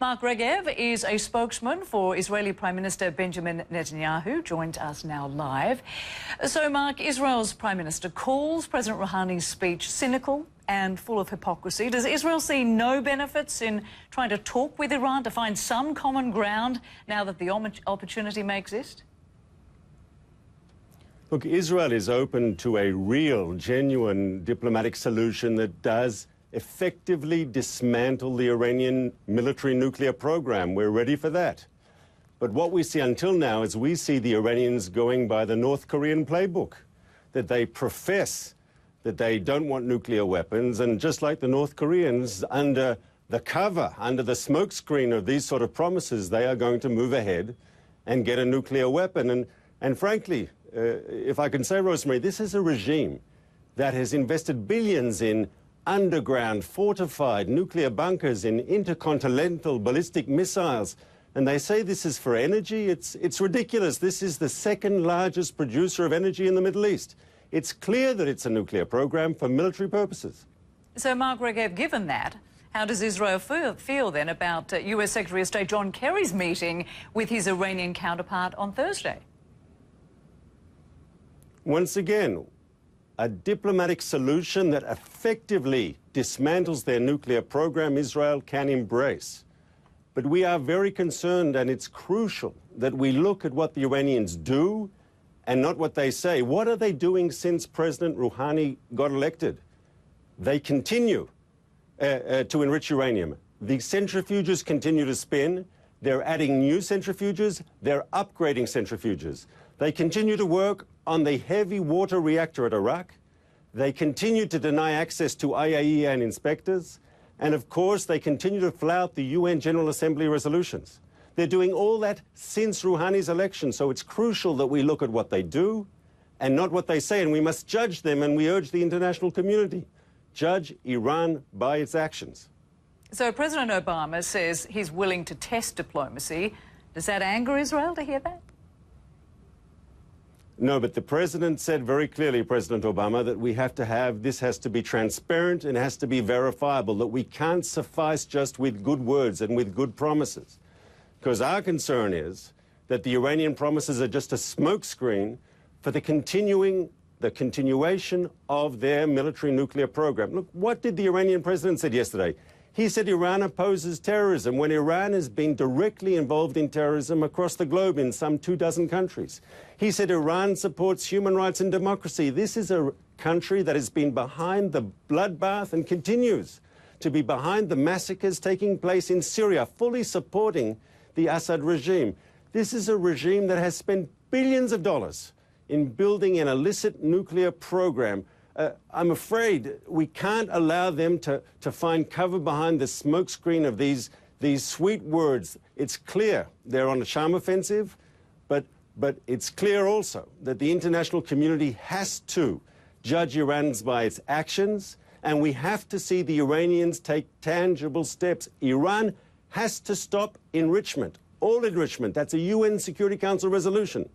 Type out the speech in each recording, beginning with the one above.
Mark Regev is a spokesman for Israeli Prime Minister Benjamin Netanyahu, joins us now live. So, Mark, Israel's Prime Minister calls President Rouhani's speech cynical and full of hypocrisy. Does Israel see no benefits in trying to talk with Iran to find some common ground now that the opportunity may exist? Look, Israel is open to a real, genuine diplomatic solution that does effectively dismantle the Iranian military nuclear program. We're ready for that. But what we see until now is we see the Iranians going by the North Korean playbook, that they profess that they don't want nuclear weapons, and just like the North Koreans, under the cover, under the smokescreen of these sort of promises, they are going to move ahead and get a nuclear weapon. And frankly, if I can say, Rosemary, this is a regime that has invested billions in underground fortified nuclear bunkers, in intercontinental ballistic missiles, and they say this is for energy. It's ridiculous. This is the second largest producer of energy in the Middle East. It's clear that it's a nuclear program for military purposes. So, Mark Regev, given that, how does Israel feel then about US Secretary of State John Kerry's meeting with his Iranian counterpart on Thursday? Once again, a diplomatic solution that effectively dismantles their nuclear program, Israel can embrace. But we are very concerned, and it's crucial that we look at what the Iranians do and not what they say. What are they doing since President Rouhani got elected? They continue to enrich uranium. The centrifuges continue to spin. They're adding new centrifuges. They're upgrading centrifuges. They continue to work on the heavy water reactor at Iraq. They continue to deny access to IAEA and inspectors. And of course, they continue to flout the UN General Assembly resolutions. They're doing all that since Rouhani's election. So it's crucial that we look at what they do and not what they say. And we must judge them, and we urge the international community. Judge Iran by its actions. So President Obama says he's willing to test diplomacy. Does that anger Israel to hear that? No, but the president said very clearly, President Obama, that this has to be transparent and has to be verifiable, that we can't suffice just with good words and with good promises. Because our concern is that the Iranian promises are just a smokescreen for the continuation of their military nuclear program. Look, what did the Iranian president say yesterday? He said Iran opposes terrorism when Iran has been directly involved in terrorism across the globe in some 24 countries. He said Iran supports human rights and democracy. This is a country that has been behind the bloodbath and continues to be behind the massacres taking place in Syria, fully supporting the Assad regime. This is a regime that has spent billions of dollars in building an illicit nuclear program. I'm afraid we can't allow them to find cover behind the smokescreen of these sweet words. It's clear they're on a charm offensive, but it's clear also that the international community has to judge Iran by its actions, and we have to see the Iranians take tangible steps. Iran has to stop enrichment, all enrichment. That's a UN Security Council resolution.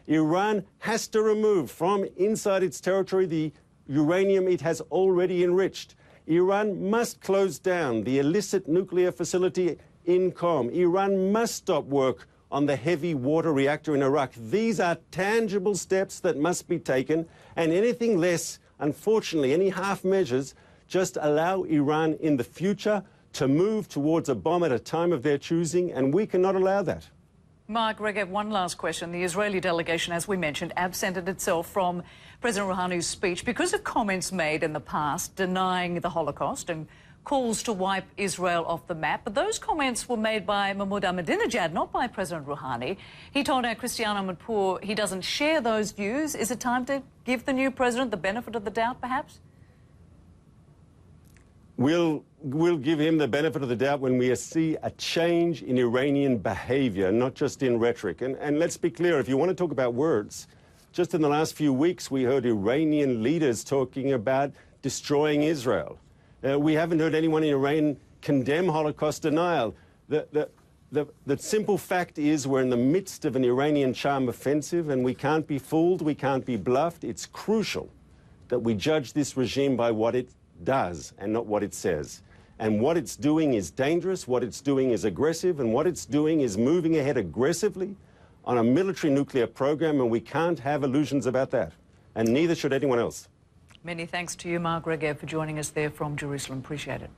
Iran has to remove from inside its territory the uranium it has already enriched. Iran must close down the illicit nuclear facility in Qom. Iran must stop work on the heavy water reactor in Iraq. These are tangible steps that must be taken, and anything less, unfortunately, any half measures, just allow Iran in the future to move towards a bomb at a time of their choosing, and we cannot allow that. Mark Regev, one last question. The Israeli delegation, as we mentioned, absented itself from President Rouhani's speech because of comments made in the past denying the Holocaust and calls to wipe Israel off the map. But those comments were made by Mahmoud Ahmadinejad, not by President Rouhani. He told our Christiane Amanpour he doesn't share those views. Is it time to give the new president the benefit of the doubt, perhaps? We'll give him the benefit of the doubt when we see a change in Iranian behavior, not just in rhetoric. And let's be clear, if you want to talk about words, just in the last few weeks we heard Iranian leaders talking about destroying Israel. We haven't heard anyone in Iran condemn Holocaust denial. The simple fact is we're in the midst of an Iranian charm offensive, and we can't be fooled, we can't be bluffed. It's crucial that we judge this regime by what it does and not what it says. And what it's doing is dangerous, what it's doing is aggressive, and what it's doing is moving ahead aggressively on a military nuclear program, and we can't have illusions about that. And neither should anyone else. Many thanks to you, Mark Regev, for joining us there from Jerusalem. Appreciate it.